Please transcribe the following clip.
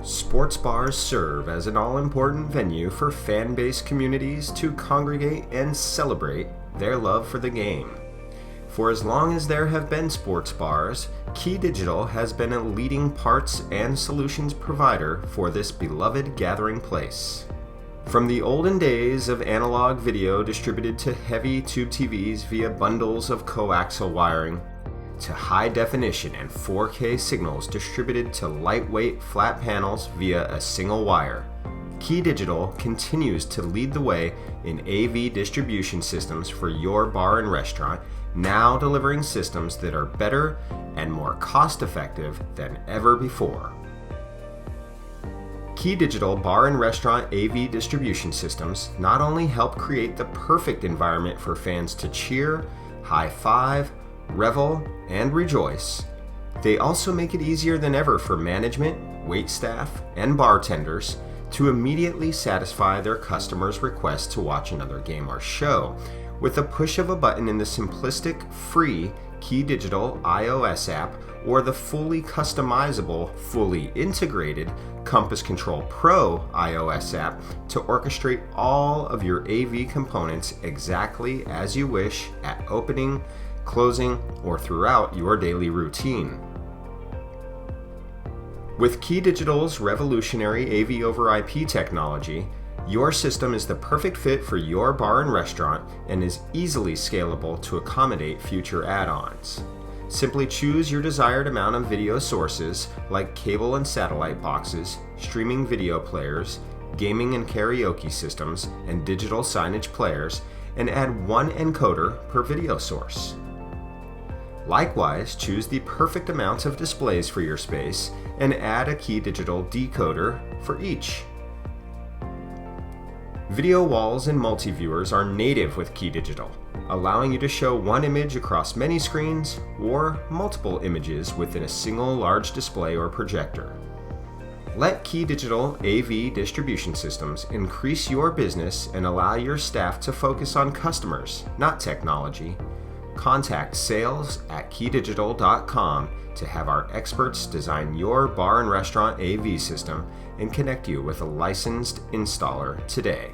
Sports bars serve as an all-important venue for fan-based communities to congregate and celebrate their love for the game. For as long as there have been sports bars, KeyDigital has been a leading parts and solutions provider for this beloved gathering place. From the olden days of analog video distributed to heavy tube TVs via bundles of coaxial wiring, to high definition and 4K signals distributed to lightweight flat panels via a single wire, KeyDigital continues to lead the way in AV distribution systems for your bar and restaurant, now delivering systems that are better and more cost-effective than ever before. KeyDigital bar and restaurant AV distribution systems not only help create the perfect environment for fans to cheer, high-five, revel, and rejoice, they also make it easier than ever for management, waitstaff, and bartenders to immediately satisfy their customers' request to watch another game or show with a push of a button in the simplistic, free KeyDigital iOS app or the fully customizable, fully integrated Compass Control Pro iOS app to orchestrate all of your AV components exactly as you wish at opening, closing, or throughout your daily routine. With KeyDigital's revolutionary AV over IP technology, your system is the perfect fit for your bar and restaurant and is easily scalable to accommodate future add-ons. Simply choose your desired amount of video sources like cable and satellite boxes, streaming video players, gaming and karaoke systems, and digital signage players, and add one encoder per video source. Likewise, choose the perfect amount of displays for your space and add a KeyDigital decoder for each. Video walls and multi-viewers are native with KeyDigital, allowing you to show one image across many screens or multiple images within a single large display or projector. Let KeyDigital AV distribution systems increase your business and allow your staff to focus on customers, not technology. Contact sales@keydigital.com to have our experts design your bar and restaurant AV system and connect you with a licensed installer today.